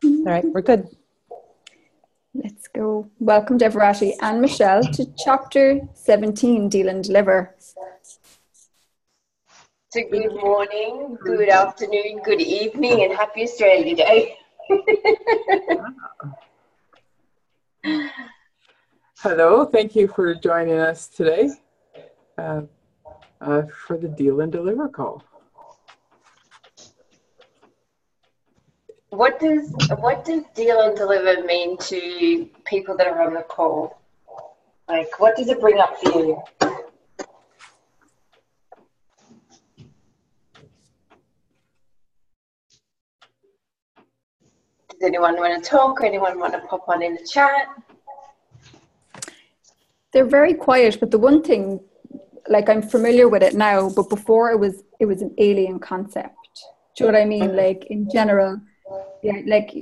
All right, we're good. Let's go. Welcome, Devorati and Michelle, to Chapter 17, Deal and Deliver. So good morning, good afternoon, good evening, and happy Australia Day. Hello, thank you for joining us today for the Deal and Deliver call. What does deal and deliver mean to people that are on the call? Like, what does it bring up for you? Does anyone want to talk, or anyone want to pop on in the chat? They're very quiet, but the one thing, like, I'm familiar with it now, but before it was an alien concept. Do you know what I mean? Like, in general, yeah, like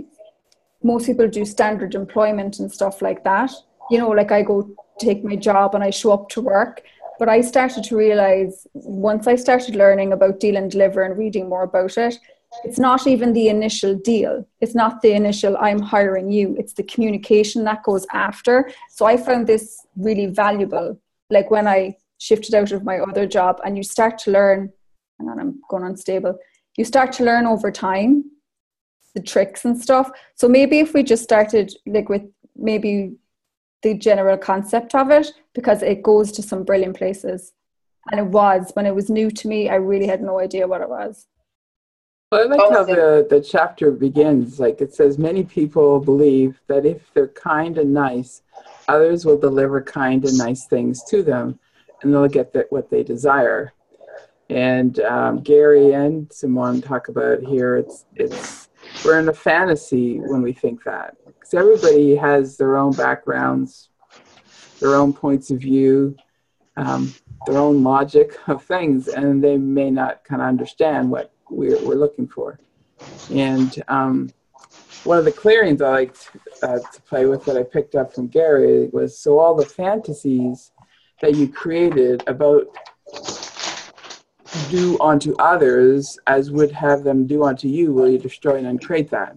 most people do standard employment and stuff like that. You know, like I go take my job and I show up to work. But I started to realize once I started learning about deal and deliver and reading more about it, it's not even the initial deal. It's not the initial I'm hiring you. It's the communication that goes after. So I found this really valuable. Like when I shifted out of my other job, and you start to learn, and then I'm going unstable, you start to learn over time the tricks and stuff. So maybe if we just started like with maybe the general concept of it, because it goes to some brilliant places. And it was, when it was new to me, I really had no idea what it was. Well, I like how the chapter begins. Like it says, many people believe that if they're kind and nice, others will deliver kind and nice things to them, and they'll get what they desire. And Gary and Simone talk about here, we're in a fantasy when we think that, because everybody has their own backgrounds, their own points of view, their own logic of things, and they may not kind of understand what we're looking for. And one of the clearings I liked to play with that I picked up from Gary was, so all the fantasies that you created about do unto others as would have them do unto you, will you destroy and uncreate that?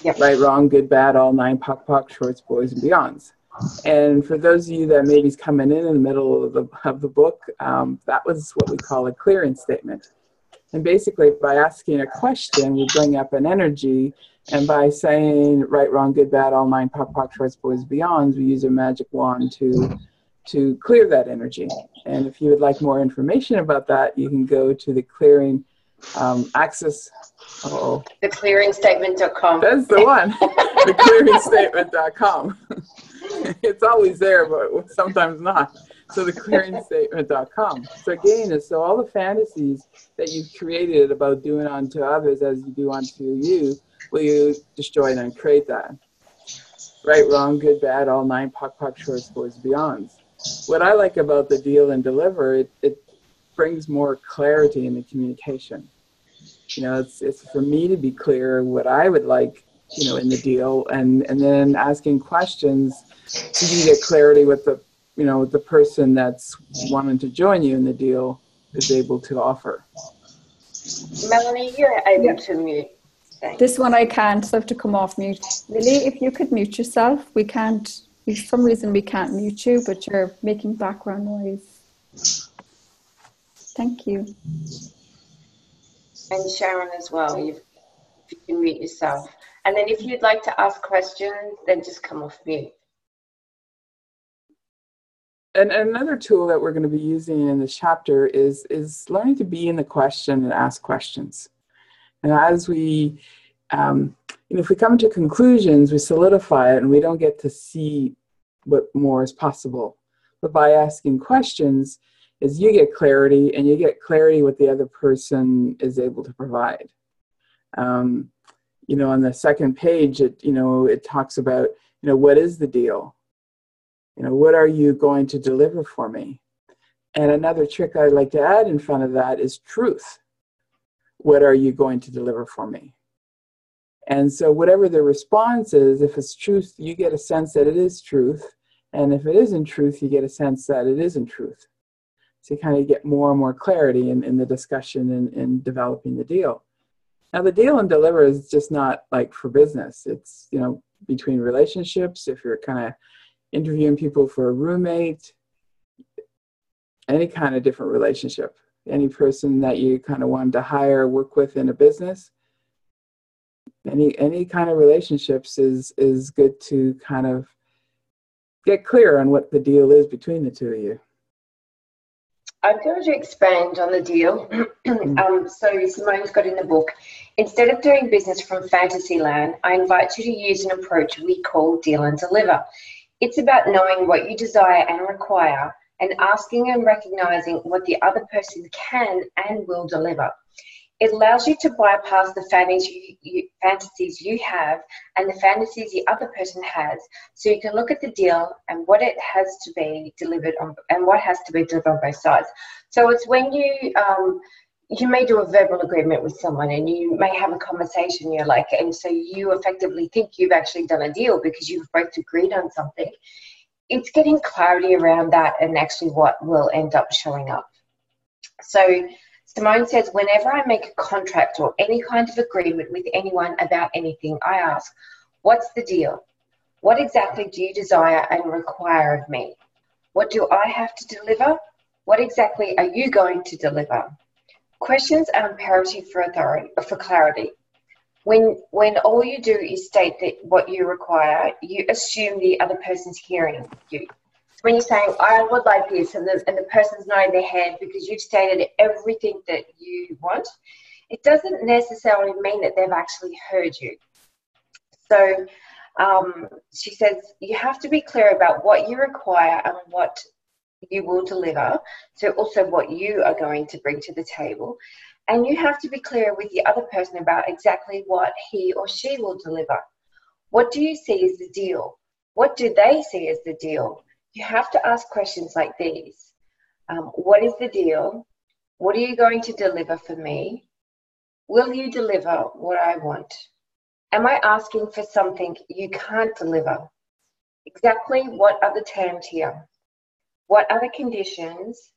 Yep. Right, wrong, good, bad, all nine, pock, shorts, boys, and beyonds. And for those of you that maybe is coming in the middle of the book, that was what we call a clearance statement. And basically, by asking a question, we bring up an energy, and by saying right, wrong, good, bad, all nine, pock, shorts, boys, beyonds, we use a magic wand to clear that energy. And if you would like more information about that, you can go to the clearing access. Theclearingstatement.com. That's the one. Theclearingstatement.com. It's always there, but sometimes not. So theclearingstatement.com. So again, so all the fantasies that you've created about doing unto others as you do unto you, will you destroy and uncreate that? Right, wrong, good, bad, all nine, pock, shorts, boys, beyonds. What I like about the deal and deliver, it brings more clarity in the communication. You know, it's for me to be clear what I would like, you know, in the deal, and then asking questions so you get clarity with the, you know, the person that's wanting to join you in the deal is able to offer. Melanie, you're able to mute. Thanks. This one I can't, so I have to come off mute. Lily, if you could mute yourself, we can't. For some reason we can't mute you, but you're making background noise. Thank you. And Sharon as well, if you can mute yourself. And then if you'd like to ask questions, then just come off mute. And another tool that we're going to be using in this chapter is learning to be in the question and ask questions. And as we if we come to conclusions, we solidify it and we don't get to see what more is possible. But by asking questions, is you get clarity, and you get clarity what the other person is able to provide. You know, on the second page, it talks about, you know, what is the deal? You know, what are you going to deliver for me? And another trick I'd like to add in front of that is truth. What are you going to deliver for me? And so whatever the response is, if it's truth, you get a sense that it is truth. And if it isn't truth, you get a sense that it isn't truth. So you kind of get more and more clarity in the discussion and in developing the deal. Now, the deal and deliver is just not like for business. It's, between relationships, if you're kind of interviewing people for a roommate, any kind of different relationship, any person that you kind of wanted to hire, work with in a business, any kind of relationships is good to kind of get clear on what the deal is between the two of you. I'm going to expand on the deal. So Simone's got in the book, instead of doing business from Fantasyland, I invite you to use an approach we call deal and deliver. It's about knowing what you desire and require and asking and recognizing what the other person can and will deliver. It allows you to bypass the fantasies you have and the fantasies the other person has, so you can look at the deal and what it has to be delivered on, and what has to be delivered on both sides. So it's when you may do a verbal agreement with someone, and you may have a conversation. And so you effectively think you've actually done a deal because you've both agreed on something. It's getting clarity around that and actually what will end up showing up. So Simone says, whenever I make a contract or any kind of agreement with anyone about anything, I ask, what's the deal? What exactly do you desire and require of me? What do I have to deliver? What exactly are you going to deliver? Questions are imperative for clarity. When all you do is state that what you require, you assume the other person's hearing you. When you're saying, I would like this, and the person's nodding their head because you've stated everything that you want, it doesn't necessarily mean that they've actually heard you. So she says, you have to be clear about what you require and what you will deliver. So also what you are going to bring to the table. And you have to be clear with the other person about exactly what he or she will deliver. What do you see as the deal? What do they see as the deal? You have to ask questions like these. What is the deal? What are you going to deliver for me? Will you deliver what I want? Am I asking for something you can't deliver? Exactly what are the terms here? What are the conditions?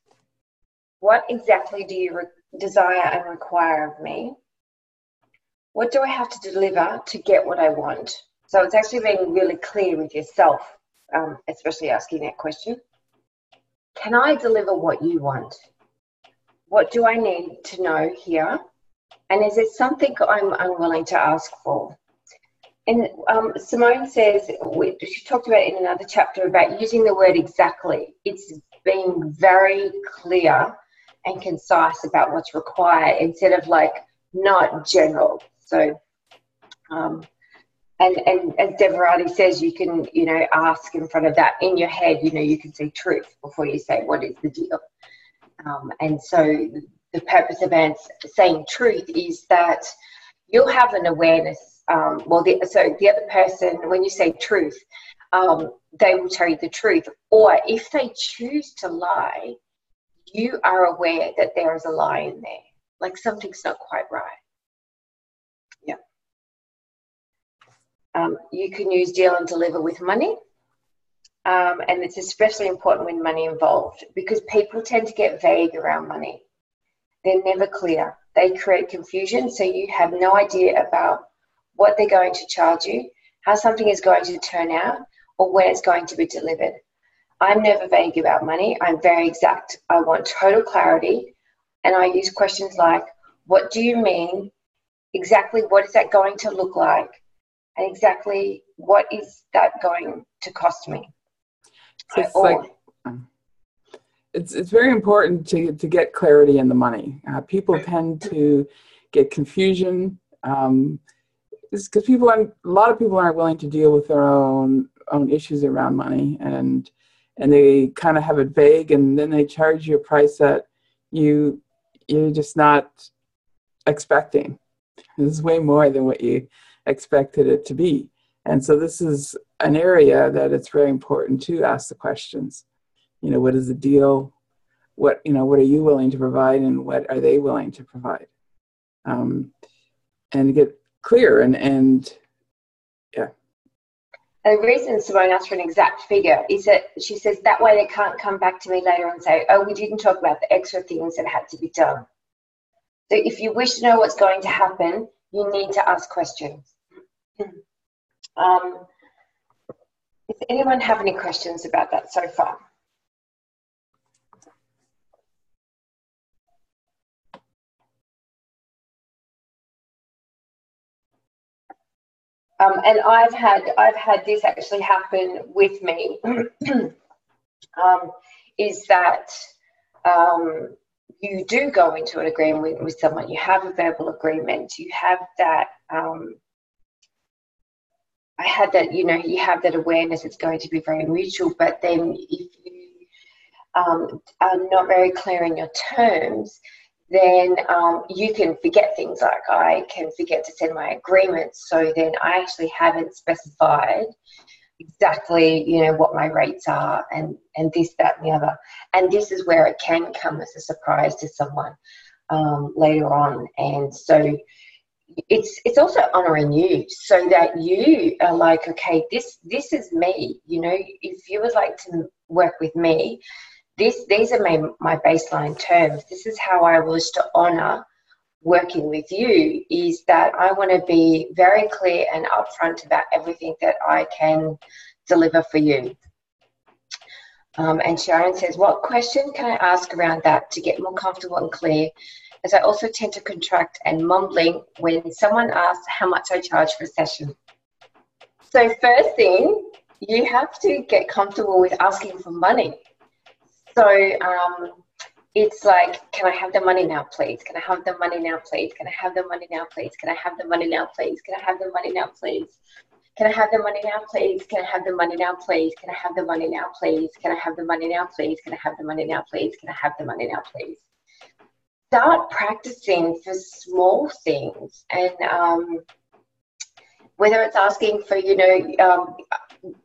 What exactly do you desire and require of me? What do I have to deliver to get what I want? So it's actually being really clear with yourself. Especially asking that question. Can I deliver what you want? What do I need to know here? And is there something I'm unwilling to ask for? And Simone says, she talked about in another chapter about using the word exactly. It's being very clear and concise about what's required instead of not general. So, And as Devarati says, you can, ask in front of that in your head, you can say truth before you say, what is the deal? And so the purpose of saying truth is that you'll have an awareness. The other person, when you say truth, they will tell you the truth. Or if they choose to lie, you are aware that there is a lie in there. Like something's not quite right. You can use deal and deliver with money. And it's especially important when money involved because people tend to get vague around money. They're never clear. They create confusion, so you have no idea about what they're going to charge you, how something is going to turn out, or when it's going to be delivered. I'm never vague about money. I'm very exact. I want total clarity, and I use questions like, what do you mean? Exactly what is that going to look like? And exactly what is that going to cost me? So it's very important to get clarity in the money. People tend to get confusion because a lot of people aren't willing to deal with their own issues around money, and they kind of have it vague, and then they charge you a price that you're just not expecting. This is way more than what you expected it to be. And so this is an area that it's very important to ask the questions. What is the deal? What are you willing to provide, and what are they willing to provide? And get clear and yeah. The reason Simone asked for an exact figure is that she says that way they can't come back to me later and say, oh, we didn't talk about the extra things that had to be done. So if you wish to know what's going to happen, you need to ask questions. Does anyone have any questions about that so far? And I've had this actually happen with me. Is that you do go into an agreement with someone, you have a verbal agreement, you have that, I had that, you know, you have that awareness it's going to be very mutual, but then if you are not very clear in your terms, then you can forget things. Like I can forget to send my agreements, so then I actually haven't specified exactly, you know, what my rates are and this, that and the other. And this is where it can come as a surprise to someone later on. And so it's also honouring you, so that you are like, okay, this is me, you know. If you would like to work with me, these are my baseline terms. This is how I wish to honour working with you, is that I want to be very clear and upfront about everything that I can deliver for you. And Sharon says, what question can I ask around that to get more comfortable and clear, as I also tend to contract and mumbling when someone asks how much I charge for a session? So first thing, you have to get comfortable with asking for money. So it's like, can I have the money now, please? Can I have the money now, please? Can I have the money now, please? Can I have the money now, please? Can I have the money now, please? Can I have the money now, please? Can I have the money now, please? Can I have the money now, please? Can I have the money now, please? Can I have the money now, please? Can I have the money now, please? Start practicing for small things, and whether it's asking for, you know,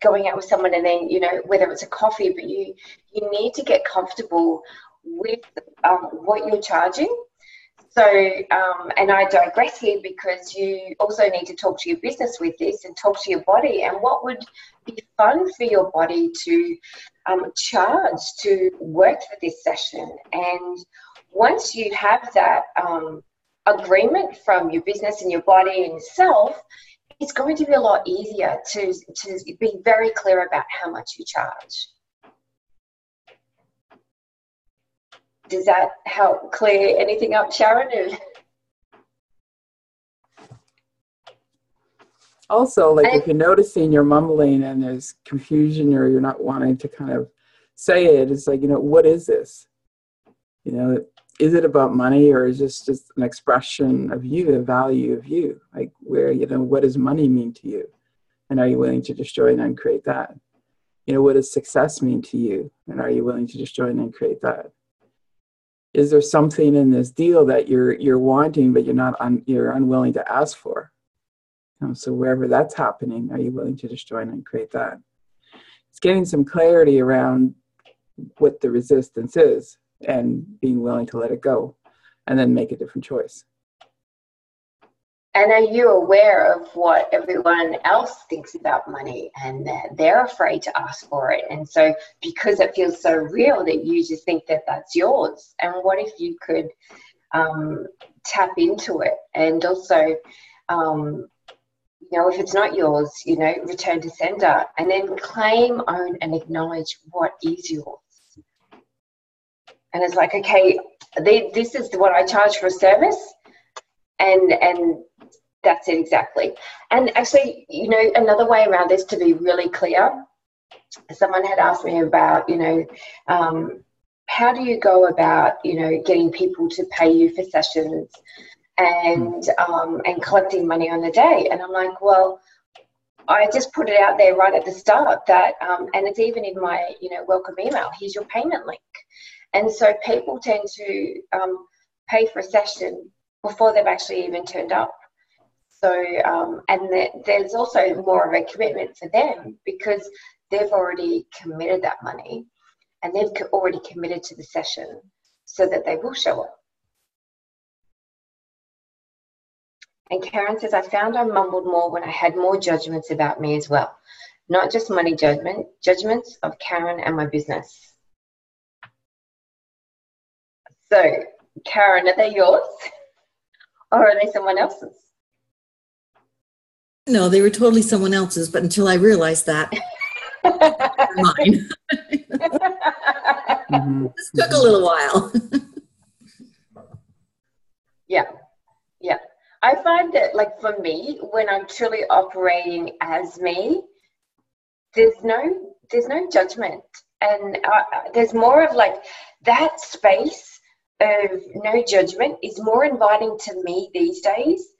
going out with someone, and then, you know, whether it's a coffee, but you need to get comfortable with what you're charging. So, and I digress here because you also need to talk to your business with this and talk to your body, and what would be fun for your body to charge to work for this session. And once you have that agreement from your business and your body and yourself, it's going to be a lot easier to be very clear about how much you charge. Does that help clear anything up, Sharon? Also, like, if you're noticing you're mumbling and there's confusion, or you're not wanting to kind of say it, it's like, you know, what is this? You know, is it about money, or is this just an expression of you, the value of you? Like, where, you know, what does money mean to you? And are you willing to just join and create that? You know, what does success mean to you? And are you willing to just join and create that? Is there something in this deal that you're wanting, but you're unwilling to ask for? So wherever that's happening, are you willing to just join and create that? It's getting some clarity around what the resistance is, and being willing to let it go, and then make a different choice. And are you aware of what everyone else thinks about money, and that they're afraid to ask for it? And so because it feels so real, that you just think that that's yours. And what if you could tap into it? And also, you know, if it's not yours, you know, return to sender, and then claim, own, and acknowledge what is yours. And it's like, okay, this is what I charge for a service, and that's it exactly. And actually, you know, another way around this, to be really clear, someone had asked me about, you know, how do you go about, you know, getting people to pay you for sessions and collecting money on the day? And I'm like, well, I just put it out there right at the start that, and it's even in my, you know, welcome email, here's your payment link. And so people tend to pay for a session before they've actually even turned up. So, and there's also more of a commitment for them, because they've already committed that money, and they've already committed to the session, so that they will show up. And Karen says, I found I mumbled more when I had more judgments about me as well. Not just money judgments of Karen and my business. So, Karen, are they yours, or are they someone else's? No, they were totally someone else's, but until I realized that, mine. This took a little while. Yeah. I find that, like, for me, when I'm truly operating as me, there's no judgment, and there's more of like that space of no judgment is more inviting to me these days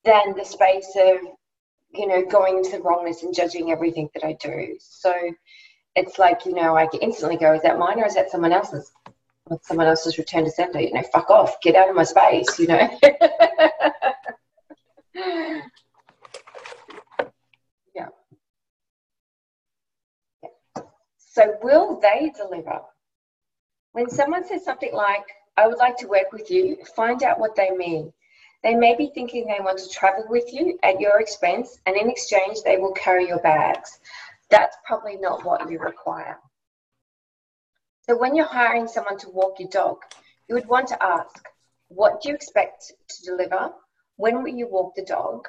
than the space of, you know, going into the wrongness and judging everything that I do. So it's like, you know, I can instantly go, is that mine or is that someone else's? What's someone else's return to sender? You know, fuck off, get out of my space, you know. Yeah. So will they deliver? When someone says something like, I would like to work with you, find out what they mean. They may be thinking they want to travel with you at your expense, and in exchange, they will carry your bags. That's probably not what you require. So when you're hiring someone to walk your dog, you would want to ask, what do you expect to deliver? When will you walk the dog?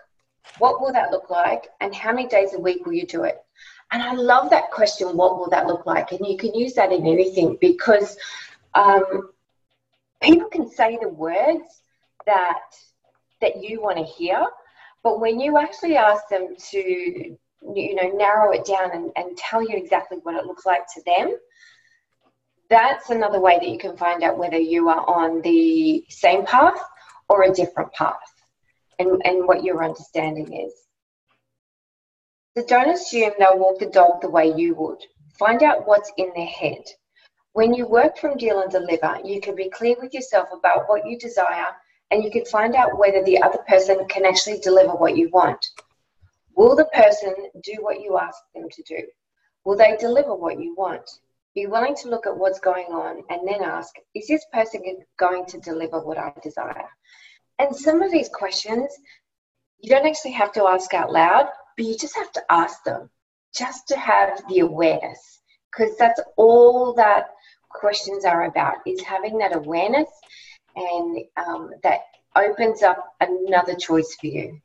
What will that look like? And how many days a week will you do it? And I love that question, what will that look like? And you can use that in anything, because people can say the words that you want to hear, but when you actually ask them to, you know, narrow it down and tell you exactly what it looks like to them, that's another way that you can find out whether you are on the same path or a different path, and what your understanding is. So don't assume they'll walk the dog the way you would. Find out what's in their head. When you work from Deal and Deliver, you can be clear with yourself about what you desire, and you can find out whether the other person can actually deliver what you want. Will the person do what you ask them to do? Will they deliver what you want? Be willing to look at what's going on and then ask, is this person going to deliver what I desire? And some of these questions, you don't actually have to ask out loud, but you just have to ask them just to have the awareness, because that's all that questions are about, is having that awareness, and that opens up another choice for you.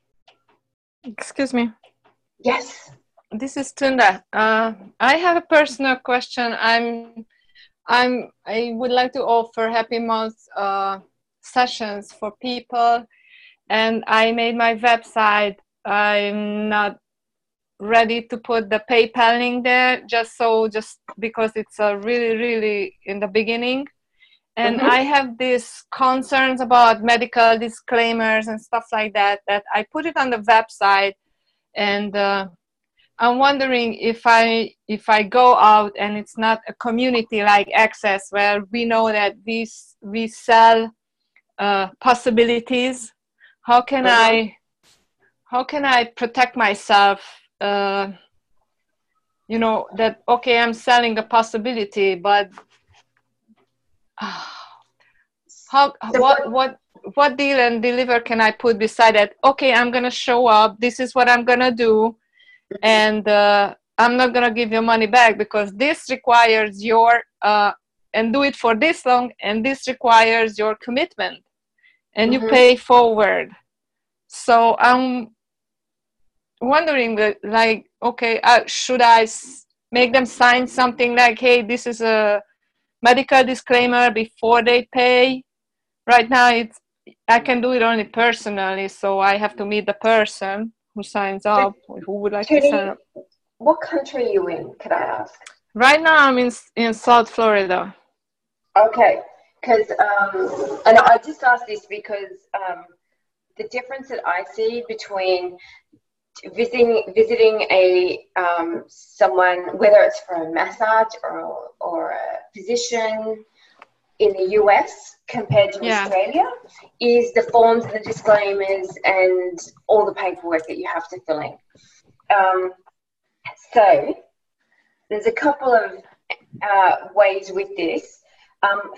Excuse me. Yes. This is Tunda. I have a personal question. I would like to offer Happy Month sessions for people, and I made my website. I'm not ready to put the PayPal link there, just because it's really in the beginning. And I have these concerns about medical disclaimers and stuff like that I put it on the website, and I'm wondering if I go out and it's not a community like Access, where we know that we sell possibilities. How can I protect myself? You know, that okay, I'm selling a possibility, but what Deal and Deliver can I put beside that? Okay, I'm gonna show up. This is what I'm gonna do, and I'm not gonna give your money back because this requires your and do it for this long, and this requires your commitment, and you pay forward. So I'm wondering, like, okay, should I make them sign something like, hey, this is a medical disclaimer before they pay? Right now, I can do it only personally, so I have to meet the person who signs up, who would like to sign up. What country are you in, could I ask? Right now, I'm in South Florida. Okay, because, and I just asked this because the difference that I see between visiting a someone, whether it's for a massage or a physician in the US compared to Australia, is the forms and the disclaimers and all the paperwork that you have to fill in. So there's a couple of ways with this.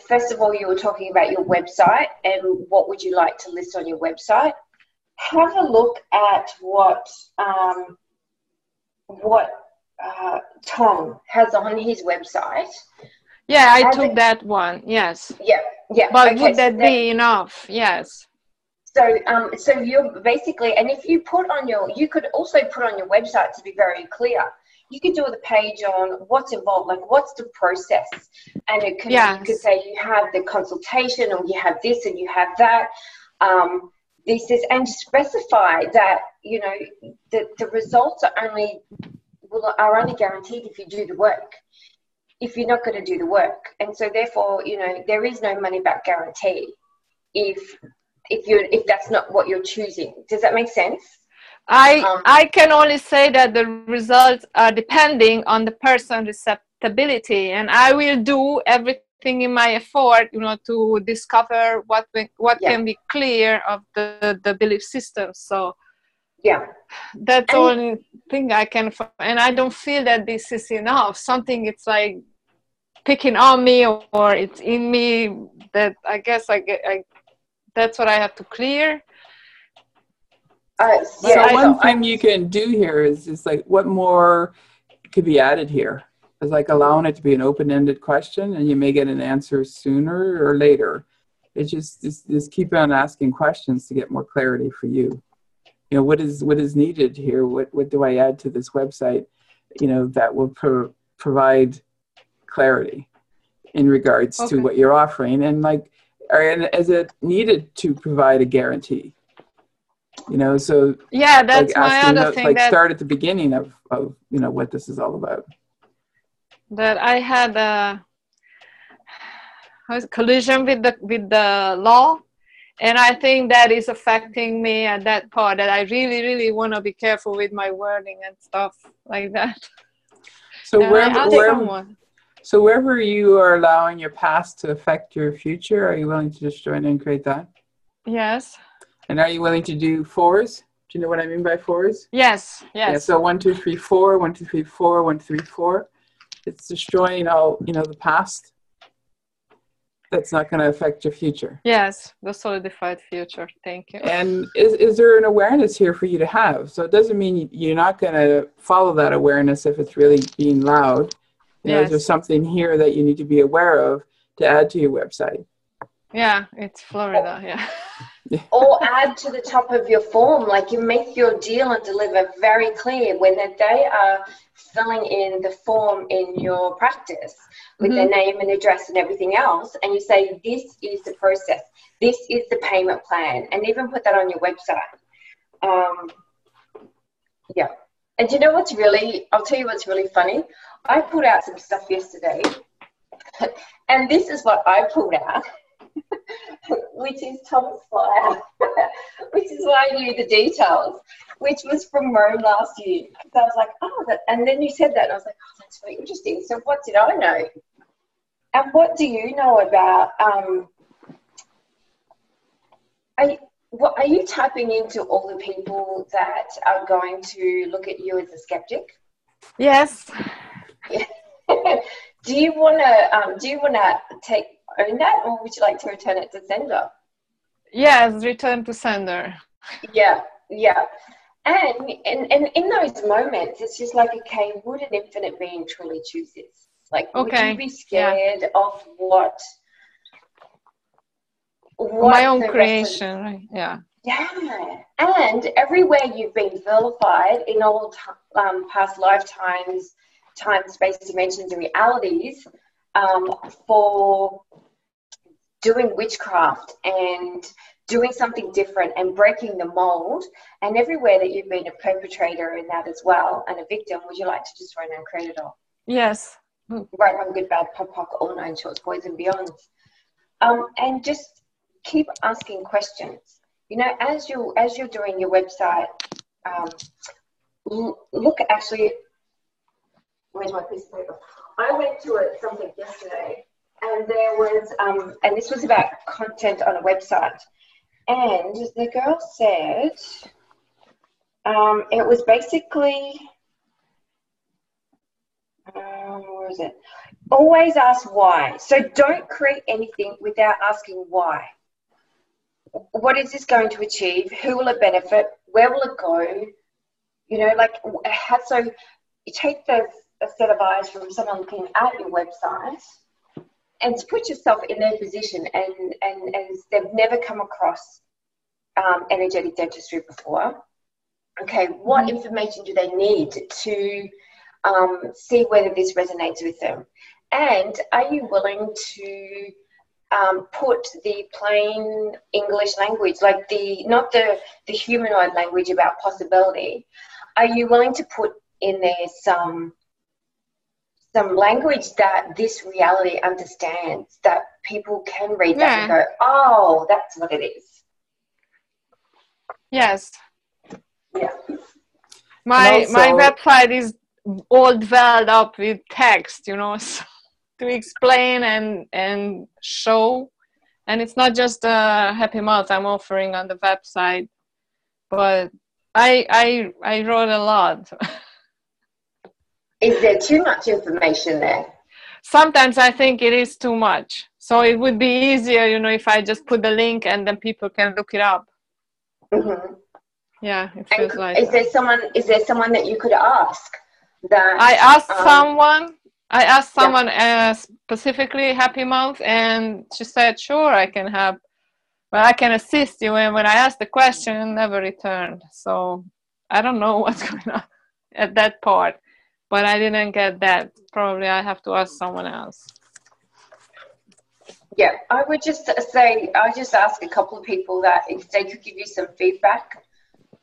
First of all, you were talking about your website and what would you like to list on your website. Have a look at what Tom has on his website. Yeah, I took that one. Yes. Yeah. But okay, would that be enough? Yes. So you're basically, and if you put on you could also put on your website to be very clear. You could do the page on what's involved, like what's the process, and it could you could say you have the consultation, or you have this and you have that. This is, and specify that the results are only guaranteed if you do the work. If you're not going to do the work, and so therefore there is no money back guarantee if that's not what you're choosing. Does that make sense? I can only say that the results are depending on the person's receptibility, and I will do everything in my effort, to discover what can be clear of the belief system. So that's the only thing I can, and I don't feel that this is enough. Something it's like picking on me, or it's in me, that I guess that's what I have to clear. So one thing you can do here is just like, what more could be added here? It's like allowing it to be an open-ended question, and you may get an answer sooner or later. It's just keep on asking questions to get more clarity for you. What is needed here? What do I add to this website? That will provide clarity in regards to what you're offering, and is it needed to provide a guarantee? So that's my other thing. Start at the beginning of what this is all about. That I had a collision with the law, and I think that is affecting me at that part. That I really, really want to be careful with my wording and stuff like that. So wherever you are allowing your past to affect your future, are you willing to just join and create that? Yes. And are you willing to do 4s? Do you know what I mean by 4s? Yes. Yeah, so 1, 2, 3, 4, 1, 2, 3, 4, 1, 2, 3, 4. It's destroying all, the past. That's not going to affect your future. Yes, the solidified future. Thank you. And is there an awareness here for you to have? So it doesn't mean you're not going to follow that awareness if it's really being loud. There's something here that you need to be aware of to add to your website. Yeah, it's Florida, Or add to the top of your form, like you make your deal and deliver very clear when they are filling in the form in your practice with their name and address and everything else, and you say, this is the process, this is the payment plan, and even put that on your website. And you know what's I'll tell you what's really funny. I pulled out some stuff yesterday, and this is what I pulled out. Which is Thomas Flyer, which is why I knew the details, which was from Rome last year. So I was like, and then you said that, and I was like, that's very interesting. So what did I know? And what do you know about, are you tapping into all the people that are going to look at you as a skeptic? Yes. Do you want to own that, or would you like to return it to sender? Yes, return to sender. Yeah. And in those moments, it's just like, okay, would an infinite being truly choose this? Like, would you be scared of what my own creation, right? Yeah. Yeah. And everywhere you've been vilified in all past lifetimes, time, space, dimensions, and realities, for doing witchcraft and doing something different and breaking the mold, and everywhere that you've been a perpetrator in that as well and a victim, would you like to just run and create it all? Yes. Right, wrong, good, bad, pop, pock, all 9 shorts, boys and beyonds. And just keep asking questions. As you're doing your website, look, actually, where's my piece of paper? I went to something yesterday, and there was, and this was about content on a website, and the girl said, it was basically, where is it? Always ask why. So don't create anything without asking why. What is this going to achieve? Who will it benefit? Where will it go? So you take a set of eyes from someone looking at your website and to put yourself in their position, and they've never come across energetic dentistry before. Okay, what information do they need to see whether this resonates with them? And are you willing to put the plain English language, like not the humanoid language about possibility? Are you willing to put in there some language that this reality understands, that people can read that and go, oh, that's what it is? Yes. Yeah. My website is all developed up with text, you know, so to explain and show. And it's not just a happy mouth I'm offering on the website, but I wrote a lot. Is there too much information there? Sometimes I think it is too much. So it would be easier, you know, if I just put the link and then people can look it up. Mm-hmm. Yeah, it feels like. Is there someone that you could ask? That I asked someone specifically Happy Mouth, and she said, "Sure, I can assist you." And when I asked the question, it never returned. So I don't know what's going on at that part, but I didn't get that. Probably I have to ask someone else. Yeah, I would just say, I just ask a couple of people that if they could give you some feedback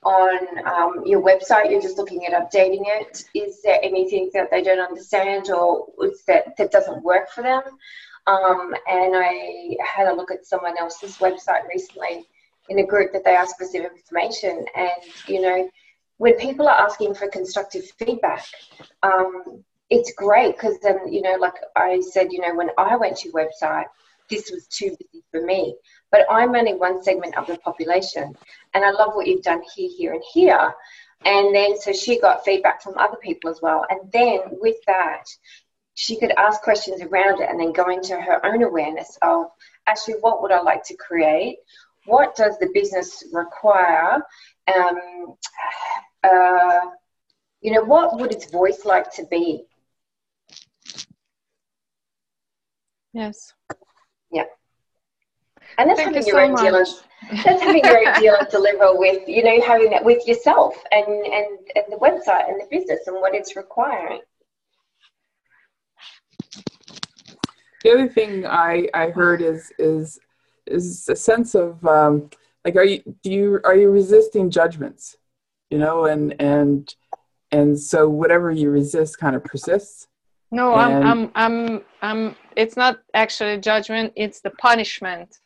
on your website, you're just looking at updating it. Is there anything that they don't understand or that doesn't work for them? And I had a look at someone else's website recently in a group that they asked specific information. And, you know, when people are asking for constructive feedback, it's great because then, you know, like I said, you know, when I went to your website, this was too busy for me. But I'm only one segment of the population. And I love what you've done here, here, and here. And then so she got feedback from other people as well. And then with that, she could ask questions around it and then go into her own awareness of, actually, what would I like to create? What does the business require? You know, what would its voice like to be? Yes. Yeah. And that's Thank having you your so own much. deal. That's having your own deal and deliver with, you know, having that with yourself and the website and the business and what it's requiring. The other thing I heard is a sense of like, are you resisting judgments, you know, and so whatever you resist kind of persists. No, I'm it's not actually judgment, it's the punishment.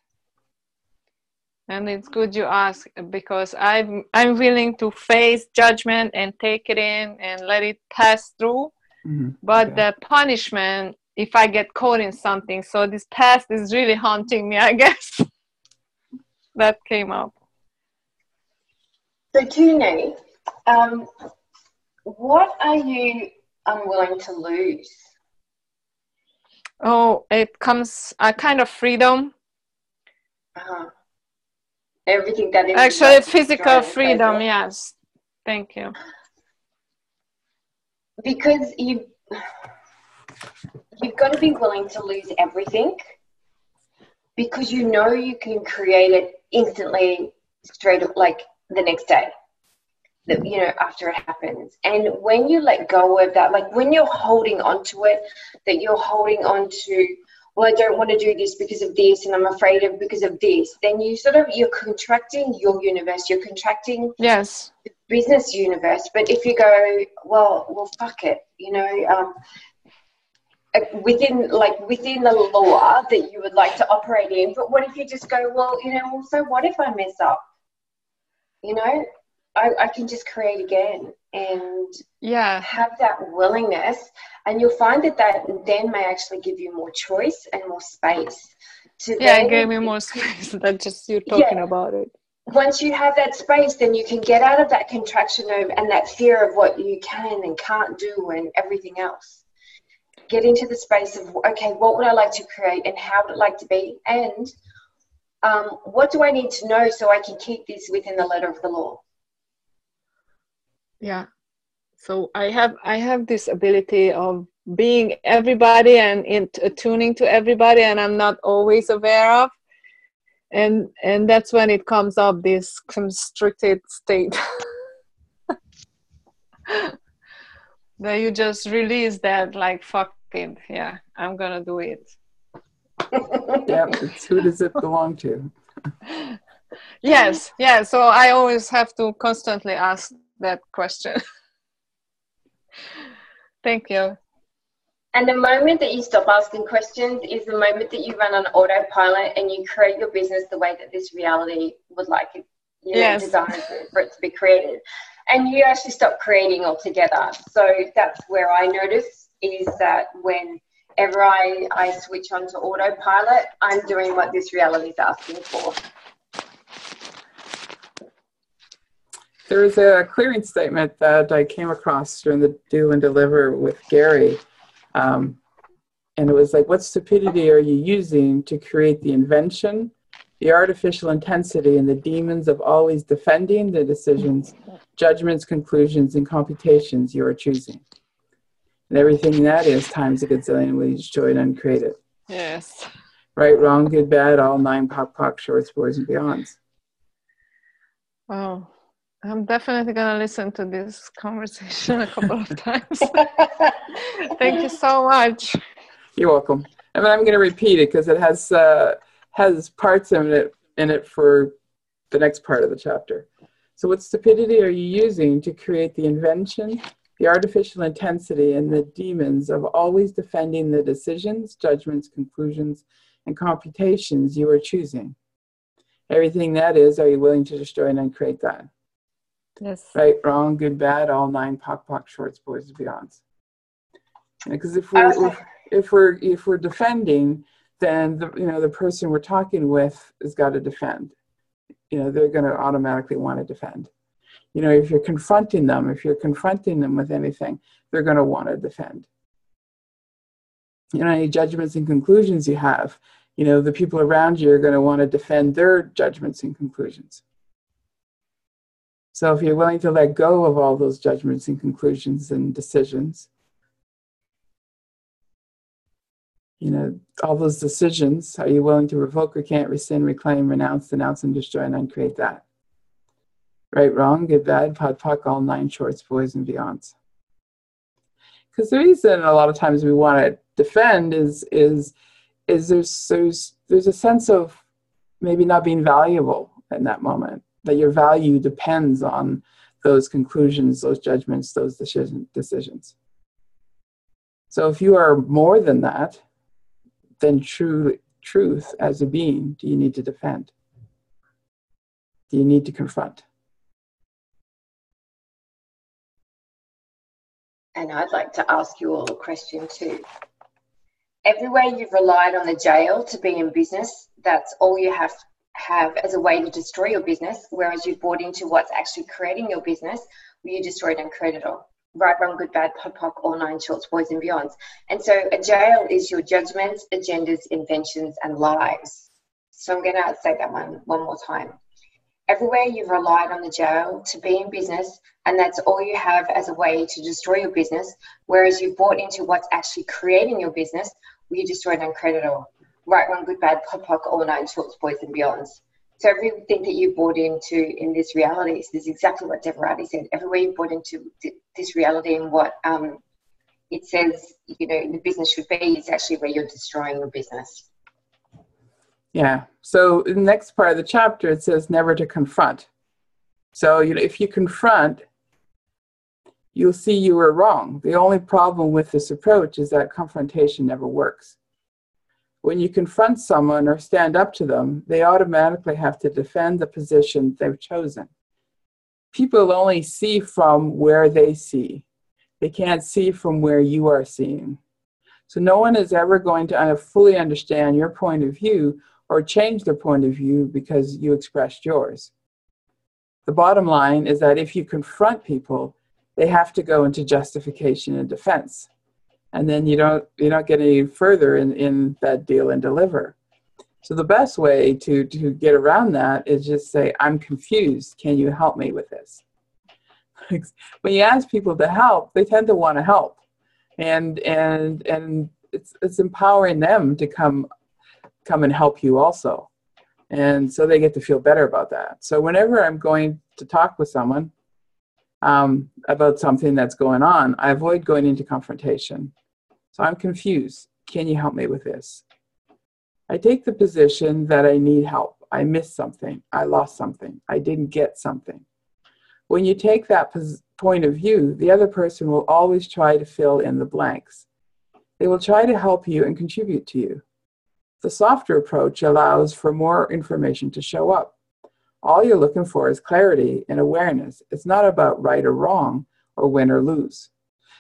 And it's good you ask, because I'm willing to face judgment and take it in and let it pass through. Mm-hmm. But the punishment, if I get caught in something, so this past is really haunting me, I guess. That came up. So Tune, what are you unwilling to lose? Oh, it comes a kind of freedom. Everything that is actually physical freedom. Yes, thank you. Because you've got to be willing to lose everything, because you know you can create it instantly, straight up, like the next day, you know, after it happens. And when you let go of that, like when you're holding on to it, that you're holding on to, well, I don't want to do this because of this, and I'm afraid of because of this, then you're contracting your universe, you're contracting yes the business universe. But if you go, well, fuck it, you know, within the law that you would like to operate in, but what if you just go, well, you know, so what if I mess up? You know, I can just create again and have that willingness, and you'll find that then may actually give you more choice and more space to it gave me more space than just you talking about it. Once you have that space, then you can get out of that contraction and that fear of what you can and can't do and everything else. Get into the space of, okay, what would I like to create and how would it like to be, and what do I need to know so I can keep this within the letter of the law? Yeah. So I have this ability of being everybody and attuning to everybody, and I'm not always aware of. and that's when it comes up, this constricted state. That you just release that, like, fuck it, yeah, I'm gonna do it. Yeah, it's who does it belong to? Yes, yeah. So I always have to constantly ask that question. Thank you. And the moment that you stop asking questions is the moment that you run on autopilot and you create your business the way that this reality would like it, Yes. designed for it to be created. And you actually stop creating altogether. So that's where I notice is that whenever I switch onto autopilot, I'm doing what this reality is asking for. There was a clearing statement that I came across during the Do and Deliver with Gary. And it was like, what stupidity are you using to create the invention, the artificial intensity, and the demons of always defending the decisions, judgments, conclusions, and computations you are choosing? And everything that is times a gazillion will you destroy and uncreate it. Yes. Right, wrong, good, bad, all 9 pock, shorts, boys, and beyonds. Oh, I'm definitely going to listen to this conversation a couple of times. Thank you so much. You're welcome. And I'm going to repeat it because it has parts in it for the next part of the chapter. So what stupidity are you using to create the invention, the artificial intensity, and the demons of always defending the decisions, judgments, conclusions, and computations you are choosing? Everything that is, are you willing to destroy and uncreate that? Yes. Right, wrong, good, bad, all 9 pock, shorts, boys, and beyonds. Because if we're defending, then the person we're talking with has got to defend. They're going to automatically want to defend. If you're confronting them with anything, they're going to want to defend. Any judgments and conclusions you have, the people around you are going to want to defend their judgments and conclusions. So if you're willing to let go of all those judgments and conclusions and decisions, all those decisions, are you willing to revoke, recant, rescind, reclaim, renounce, denounce, and destroy and uncreate that? Right, wrong, good, bad, pock, all 9 shorts, boys, and beyonds. Because the reason a lot of times we want to defend is there's a sense of maybe not being valuable in that moment, that your value depends on those conclusions, those judgments, those decisions. So if you are more than that, then truth as a being, do you need to defend? Do you need to confront? And I'd like to ask you all a question too. Everywhere you've relied on the jail to be in business, that's all you have as a way to destroy your business, whereas you've bought into what's actually creating your business, where you destroy it and create it all. Right, wrong, good, bad, pock, all 9 shorts, boys, and beyonds. And so a jail is your judgments, agendas, inventions, and lies. So I'm going to say that one more time. Everywhere you've relied on the jail to be in business, and that's all you have as a way to destroy your business, whereas you've bought into what's actually creating your business, where you destroy it and create it all. Right, wrong, good, bad, pock, all 9 shorts, boys, and beyonds. So everything that you bought into in this reality is exactly what Devarati said. Everywhere you bought into this reality and what it says, the business should be, is actually where you're destroying your business. Yeah. So in the next part of the chapter, it says never to confront. So if you confront, you'll see you were wrong. The only problem with this approach is that confrontation never works. When you confront someone or stand up to them, they automatically have to defend the position they've chosen. People only see from where they see. They can't see from where you are seeing. So no one is ever going to fully understand your point of view or change their point of view because you expressed yours. The bottom line is that if you confront people, they have to go into justification and defense. And then you don't get any further in that deal and deliver. So the best way to get around that is just say, I'm confused. Can you help me with this? When you ask people to help, they tend to want to help. And it's empowering them to come and help you also. And so they get to feel better about that. So whenever I'm going to talk with someone about something that's going on, I avoid going into confrontation. So I'm confused. Can you help me with this? I take the position that I need help. I missed something. I lost something. I didn't get something. When you take that point of view, the other person will always try to fill in the blanks. They will try to help you and contribute to you. The softer approach allows for more information to show up. All you're looking for is clarity and awareness. It's not about right or wrong or win or lose.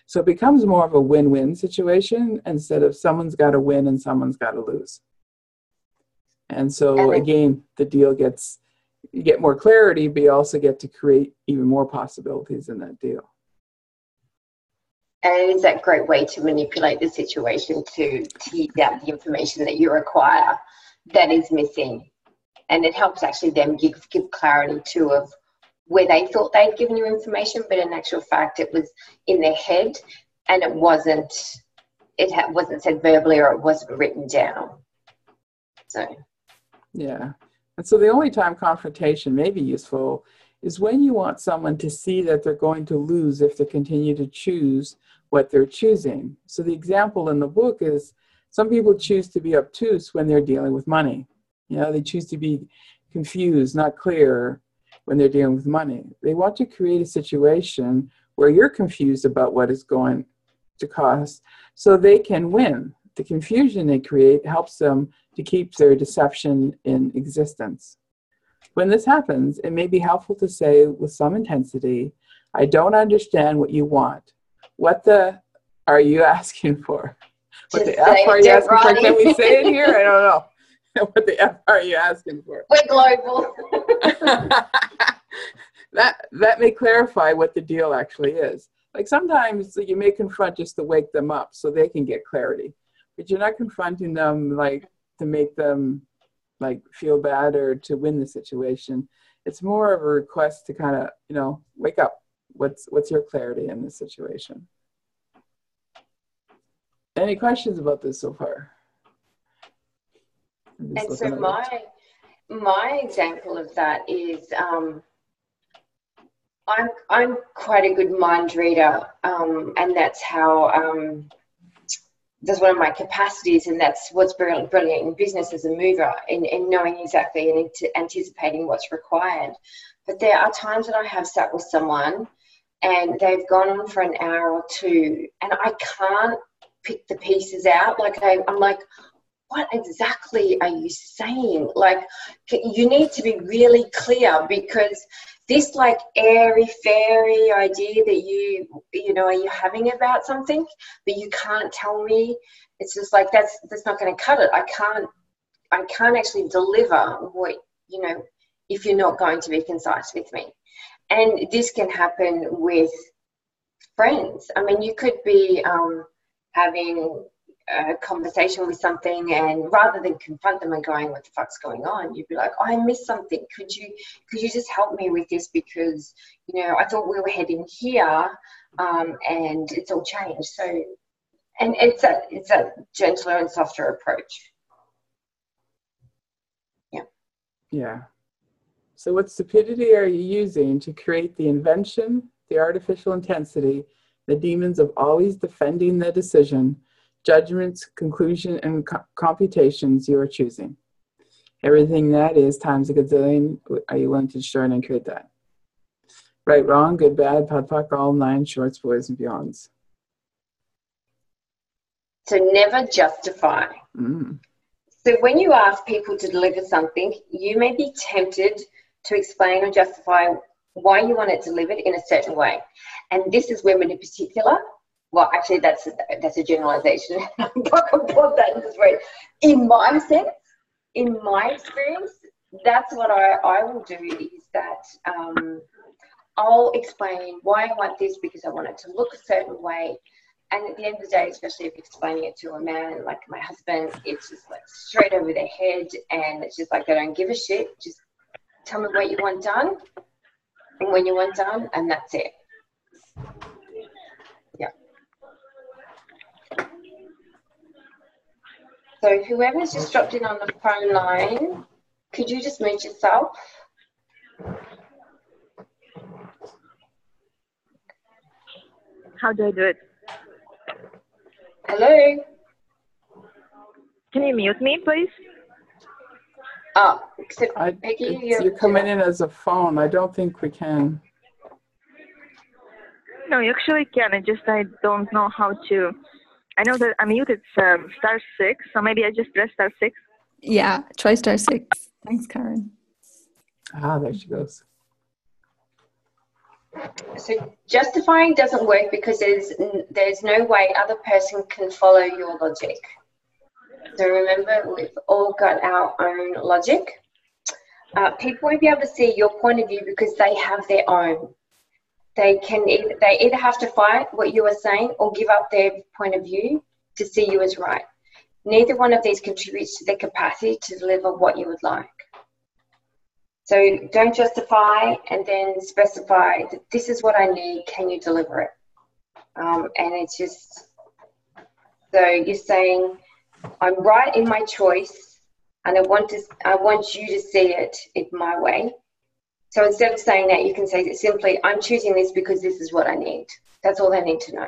So it becomes more of a win-win situation instead of someone's got to win and someone's got to lose. And so again, the deal you get more clarity, but you also get to create even more possibilities in that deal. And it is that great way to manipulate the situation to tease out the information that you require that is missing. And it helps actually them give clarity too of where they thought they'd given you information, but in actual fact it was in their head and it wasn't said verbally or it wasn't written down. So yeah. And so the only time confrontation may be useful is when you want someone to see that they're going to lose if they continue to choose what they're choosing. So the example in the book is some people choose to be obtuse when they're dealing with money. You know, they choose to be confused, not clear when they're dealing with money. They want to create a situation where you're confused about what it's going to cost so they can win. The confusion they create helps them to keep their deception in existence. When this happens, it may be helpful to say with some intensity, I don't understand what you want. What the are you asking for? What the F are you asking for? Can we say it here? I don't know. What the F are you asking for? We're global. That may clarify what the deal actually is. Like sometimes you may confront just to wake them up so they can get clarity. But you're not confronting them like to make them like feel bad or to win the situation. It's more of a request to kind of, wake up. What's your clarity in this situation? Any questions about this so far? And so my example of that is I'm quite a good mind reader, and that's how that's one of my capacities, and that's what's brilliant in business as a mover, in knowing exactly and anticipating what's required. But there are times that I have sat with someone and they've gone on for an hour or two and I can't pick the pieces out. Like I'm like, what exactly are you saying? Like, you need to be really clear, because this like airy-fairy idea that are you having about something, but you can't tell me. It's just like, that's not going to cut it. I can't actually deliver what, if you're not going to be concise with me. And this can happen with friends. I mean, you could be having a conversation with something, and rather than confront them and going, what the fuck's going on, you'd be like, I missed something. Could you just help me with this? Because, I thought we were heading here, and it's all changed. So, and it's a gentler and softer approach. Yeah. Yeah. So what stupidity are you using to create the invention, the artificial intensity, the demons of always defending the decision, judgments, conclusion, and computations you are choosing? Everything that is times a gazillion, are you willing to destroy and create that? Right, wrong, good, bad, podpoc, all 9 shorts, boys, and beyonds. So never justify. So when you ask people to deliver something, you may be tempted to explain or justify why you want it delivered in a certain way. And this is women in particular. Well, actually, that's a generalization. In my sense, in my experience, that's what I will do, is that I'll explain why I want this, because I want it to look a certain way. And at the end of the day, especially if you're explaining it to a man like my husband, it's just like straight over their head, and it's just like, they don't give a shit. Just tell me what you want done and when you want done, and that's it. Yeah. So whoever's just dropped in on the phone line, could Could you just mute yourself? How do I do it? Hello? Can you mute me, please? Oh, except Peggy, you're coming in as a phone. I don't think we can. No, you actually can. I don't know how to. I know that unmuted *6, so maybe I just press *6. Yeah, try *6. Thanks, Karen. There she goes. So justifying doesn't work because there's no way other person can follow your logic. So remember, we've all got our own logic. People won't be able to see your point of view because they have their own. They either have to fight what you are saying or give up their point of view to see you as right. Neither one of these contributes to their capacity to deliver what you would like. So don't justify and then specify that this is what I need, can you deliver it? And it's just, so you're saying, I'm right in my choice and I want you to see it in my way. So instead of saying that, you can say simply, I'm choosing this because this is what I need. That's all they need to know.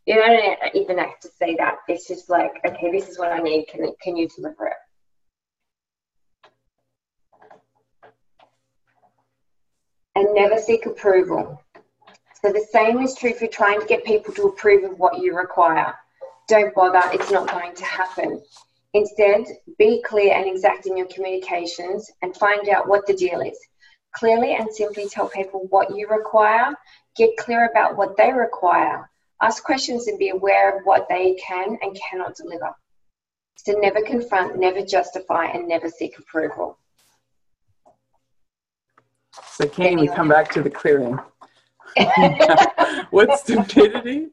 You don't even have to say that. It's just like, okay, this is what I need. Can you deliver it? And never seek approval. So the same is true if you're trying to get people to approve of what you require. Don't bother, it's not going to happen. Instead, be clear and exact in your communications and find out what the deal is. Clearly and simply tell people what you require. Get clear about what they require. Ask questions and be aware of what they can and cannot deliver. So never confront, never justify, and never seek approval. So Kane, we come back to the clearing. What stupidity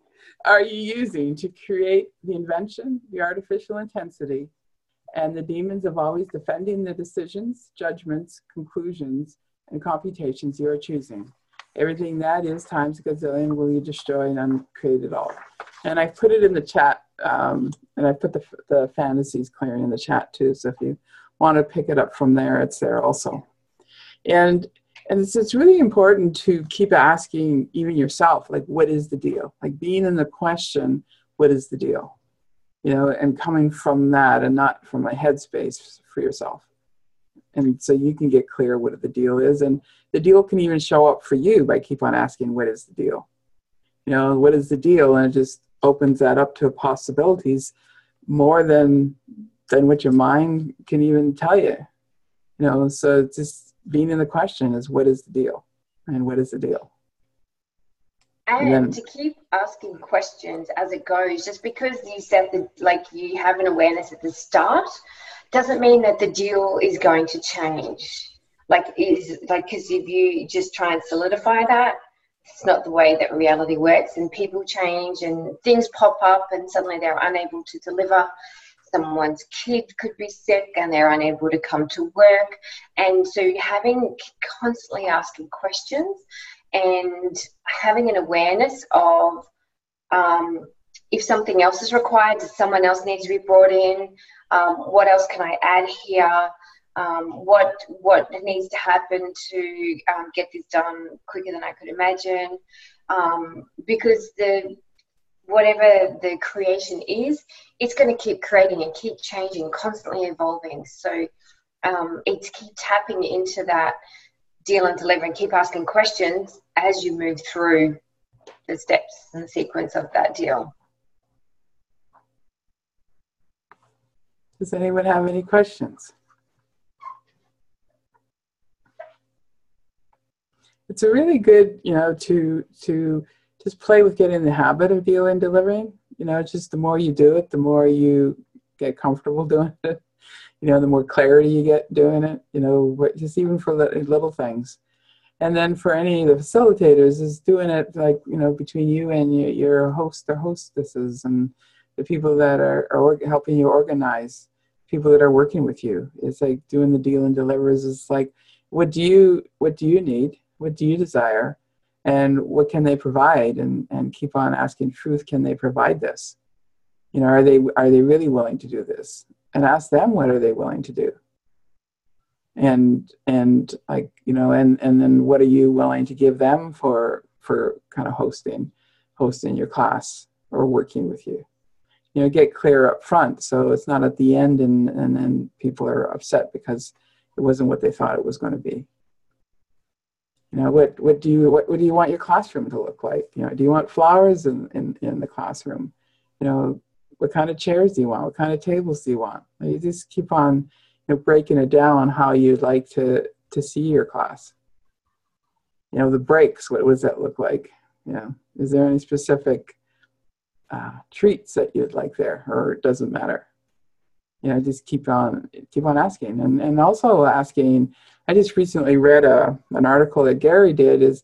are you using to create the invention, the artificial intensity, and the demons of always defending the decisions, judgments, conclusions, and computations you are choosing? Everything that is times a gazillion will you destroy and uncreate it all. And I put it in the chat, and I put the fantasies clearing in the chat too. So if you want to pick it up from there, it's there also. And it's really important to keep asking even yourself, like, what is the deal? Like being in the question, what is the deal? You know, and coming from that and not from a headspace for yourself. And so you can get clear what the deal is. And the deal can even show up for you by keep on asking, what is the deal? You know, what is the deal? And it just opens that up to possibilities more than what your mind can even tell you. You know, so it's just being in the question is, what is the deal? And what is the deal? And then, to keep asking questions as it goes, just because you said that, like, you have an awareness at the start, doesn't mean that the deal is going to change. Because if you just try and solidify that, it's not the way that reality works, and people change and things pop up and suddenly they're unable to deliver. Someone's kid could be sick and they're unable to come to work. And so constantly asking questions and having an awareness of if something else is required, does someone else need to be brought in? What else can I add here? What needs to happen to get this done quicker than I could imagine? Because whatever the creation is, it's going to keep creating and keep changing, constantly evolving. So it's keep tapping into that deal and deliver and keep asking questions as you move through the steps and the sequence of that deal. Does anyone have any questions? It's a really good, to just play with getting in the habit of dealing and delivering. Just the more you do it, the more you get comfortable doing it. The more clarity you get doing it, just even for little things. And then for any of the facilitators is doing it like, between you and your host or hostesses and the people that are helping you organize, people that are working with you. It's like doing the deal and delivers. It's like, what do you need? What do you desire? And what can they provide? And keep on asking truth, can they provide this? Are they really willing to do this? And ask them, what are they willing to do? and like, and then what are you willing to give them for kind of hosting your class or working with you? Get clear up front, so it's not at the end and then people are upset because it wasn't what they thought it was going to be. What do you want your classroom to look like? Do you want flowers in the classroom? What kind of chairs do you want? What kind of tables do you want? You just keep on breaking it down on how you'd like to see your class. The breaks, what does that look like? Is there any specific treats that you'd like there, or it doesn't matter? Just keep on asking, and also asking. I just recently read an article that Gary did is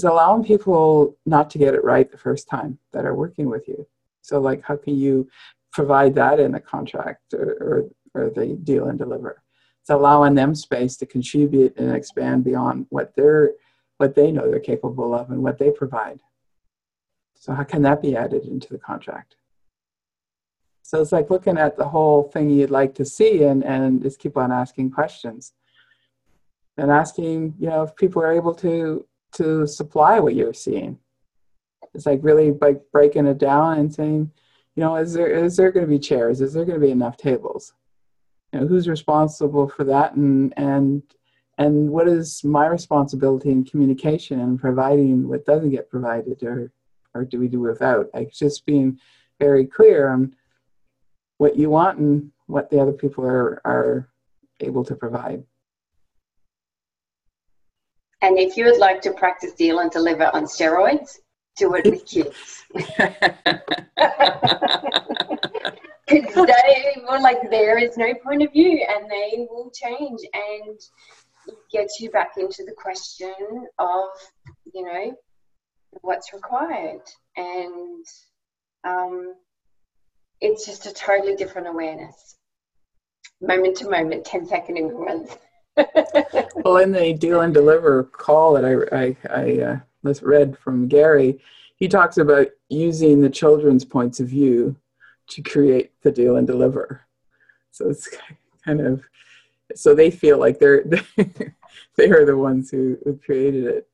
allowing people not to get it right the first time that are working with you. So like, how can you provide that in the contract or the deal and deliver? It's allowing them space to contribute and expand beyond what they know they're capable of and what they provide. So how can that be added into the contract? So it's like looking at the whole thing you'd like to see and just keep on asking questions. And asking, if people are able to supply what you're seeing. It's like really like breaking it down and saying, is there going to be chairs? Is there going to be enough tables? Who's responsible for that? And what is my responsibility in communication and providing what doesn't get provided, or do we do without? Like just being very clear on what you want and what the other people are able to provide. And if you would like to practice deal and deliver on steroids, do it with kids. Because they were like, there is no point of view, and they will change, and it gets you back into the question of, what's required. And it's just a totally different awareness. Moment to moment, 10-second increments. Well, in the deal and deliver call that I read from Gary, he talks about using the children's points of view to create the deal and deliver. So it's kind of, so they feel like they are the ones who created it,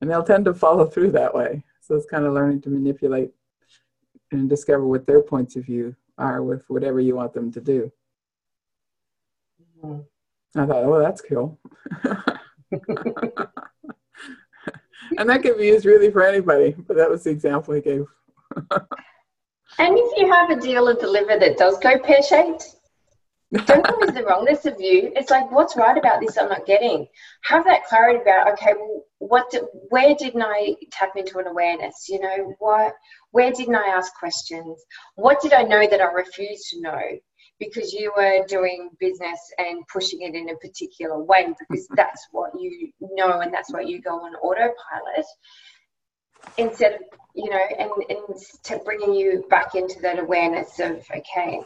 and they'll tend to follow through that way. So it's kind of learning to manipulate and discover what their points of view are with whatever you want them to do. Mm-hmm. I thought, oh, that's cool. And that could be used really for anybody, but that was the example he gave. And if you have a deal and deliver that does go pear-shaped, don't go with the wrongness of you. It's like, what's right about this I'm not getting? Have that clarity about, okay, well, where didn't I tap into an awareness? Where didn't I ask questions? What did I know that I refused to know? Because you were doing business and pushing it in a particular way, because that's what you know and that's what you go on autopilot, instead of, and to bringing you back into that awareness of, okay,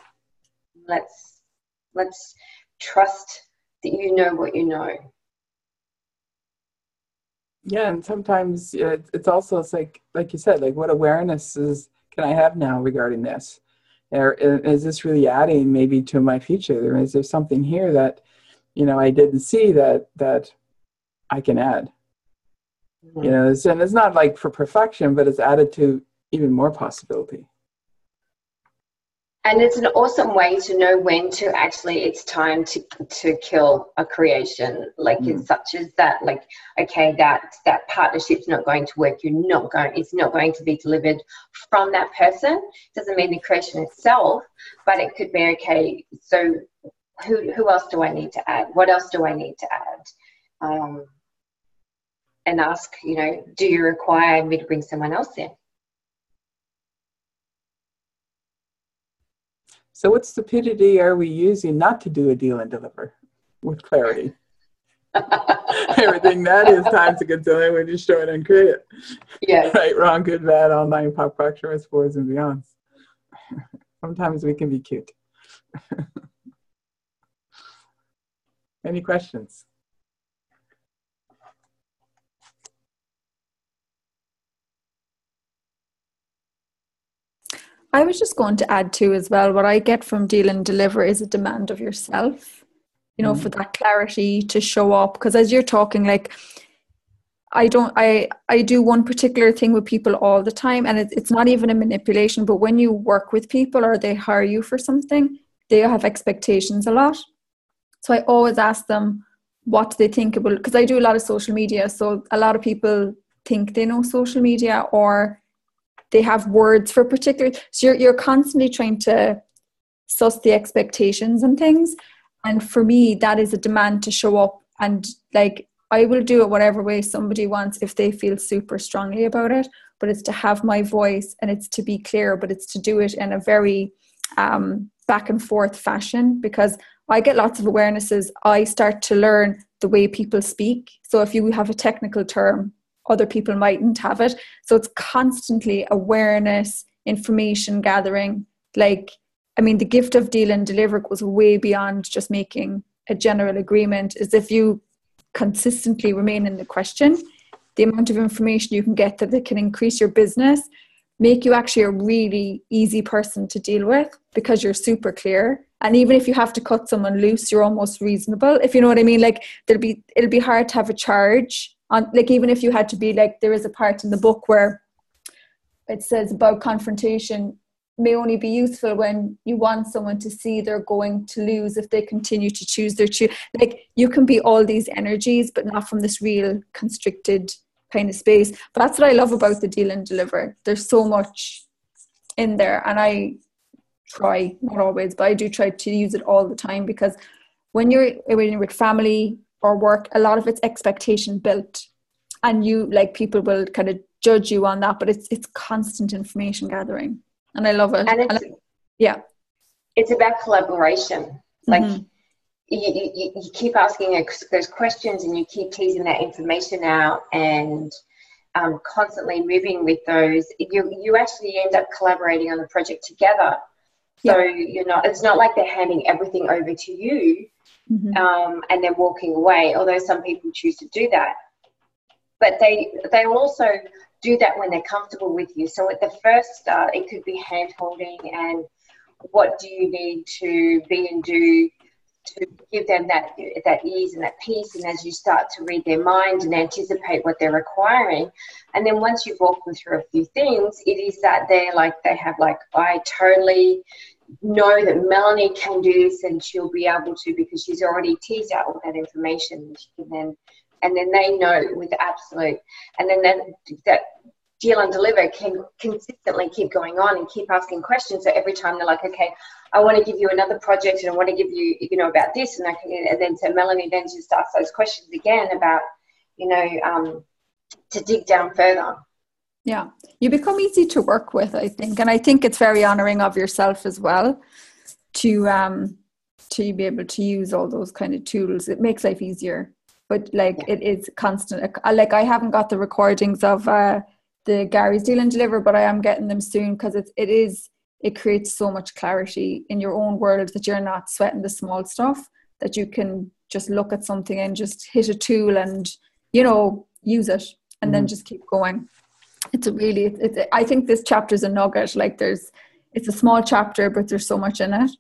let's trust that you know what you know. Yeah, and sometimes it's also, it's like you said, like what awarenesses can I have now regarding this? Or is this really adding maybe to my future? Or is there something here that, I didn't see that I can add? Mm-hmm. And it's not like for perfection, but it's added to even more possibility. And it's an awesome way to know when to actually, it's time to kill a creation. Like it's such as that, like, okay, that partnership's not going to work. It's not going to be delivered from that person. Doesn't mean the creation itself, but it could be, okay, so who else do I need to add? What else do I need to add? And ask, do you require me to bring someone else in? So what stupidity are we using not to do a deal and deliver with clarity? Everything that is time to consider when you show it and create it. Yeah. Right, wrong, good, bad, online, pop, rock, shorts, boys, and beyonds. Sometimes we can be cute. Any questions? I was just going to add too as well, what I get from deal and deliver is a demand of yourself. you know, for that clarity to show up. Because as you're talking, like, I do one particular thing with people all the time, and it's not even a manipulation, but when you work with people or they hire you for something, they have expectations a lot. So I always ask them what they think about, because I do a lot of social media. So a lot of people think they know social media, or they have words for particular. So you're constantly trying to suss the expectations and things. And for me, that is a demand to show up, and like, I will do it whatever way somebody wants if they feel super strongly about it, but it's to have my voice, and it's to be clear, but it's to do it in a very back and forth fashion, because I get lots of awarenesses. I start to learn the way people speak. So if you have a technical term, other people mightn't have it. So it's constantly awareness, information gathering. Like, I mean, the gift of deal and deliver goes way beyond just making a general agreement. Is if you consistently remain in the question, the amount of information you can get that can increase your business, make you actually a really easy person to deal with, because you're super clear. And even if you have to cut someone loose, you're almost reasonable, if you know what I mean. Like, it'll be hard to have a charge on, like, even if you had to be like, there is a part in the book where it says about confrontation may only be useful when you want someone to see they're going to lose if they continue to choose their choose. Like, you can be all these energies, but not from this real constricted kind of space. But that's what I love about the deal and deliver. There's so much in there, and I try, not always, but I do try to use it all the time, because when you're with family or work, a lot of it's expectation built, and you, like, people will kind of judge you on that, but it's constant information gathering. And I love it. And it's about collaboration. Like, you keep asking those questions, and you keep teasing that information out, and constantly moving with those. You actually end up collaborating on the project together. So it's not like they're handing everything over to you and then walking away, although some people choose to do that. But they also do that when they're comfortable with you. So at the first start, it could be hand-holding, and what do you need to be and do to give them that ease and that peace. And as you start to read their mind and anticipate what they're requiring, and then once you've walked them through a few things, it is that they have I totally know that Melanie can do this, and she'll be able to, because she's already teased out all that information. And then they know with absolute, and then that deal and deliver can consistently keep going on and keep asking questions. So every time they're like, okay, I want to give you another project, and I want to give you, about this, and then so Melanie then just asks those questions again about, to dig down further. Yeah, you become easy to work with, I think, and I think it's very honouring of yourself as well to be able to use all those kind of tools. It makes life easier. But it is constant. Like, I haven't got the recordings of the Gary's Deal and Deliver, but I am getting them soon, because it creates so much clarity in your own world that you're not sweating the small stuff, that you can just look at something and just hit a tool and use it, and then just keep going. I think this chapter is a nugget. Like, it's a small chapter, but there's so much in it.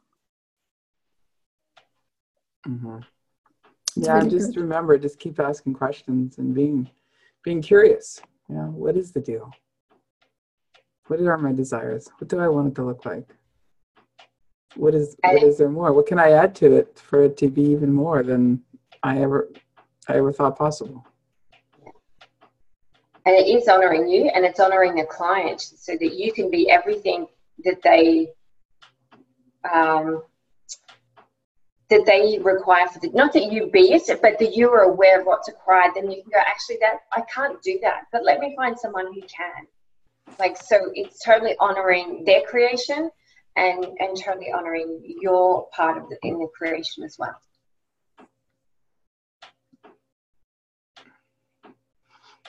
Yeah, really just good. Remember, just keep asking questions and being curious. What is the deal? What are my desires? What do I want it to look like? What is there more? What can I add to it for it to be even more than I ever thought possible? And it is honoring you, and it's honoring the client, so that you can be everything that they require for not that you be it, but that you are aware of what's required. Then you can go, actually, that I can't do that, but let me find someone who can. So it's totally honoring their creation and totally honoring your part in the creation as well.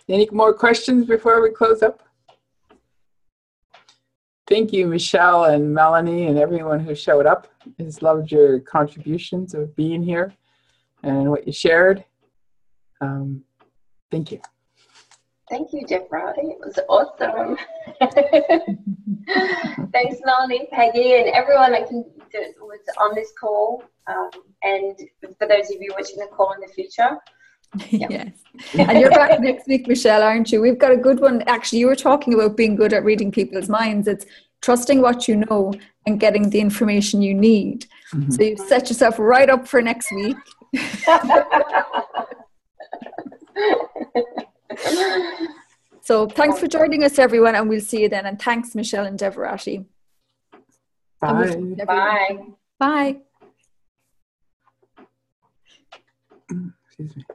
Any more questions before we close up? Thank you, Michelle and Melanie and everyone who showed up. I just loved your contributions of being here and what you shared. Thank you. Thank you, Deborah. It was awesome. Thanks, Melanie, Peggy, and everyone that was on this call. And for those of you watching the call in the future. Yep. Yes. And you're back next week, Michelle, aren't you? We've got a good one. Actually, you were talking about being good at reading people's minds. It's trusting what you know and getting the information you need. Mm-hmm. So you've set yourself right up for next week. So thanks for joining us, everyone, and we'll see you then. And thanks, Michelle and Devarati. Bye. Bye. Bye. Excuse me.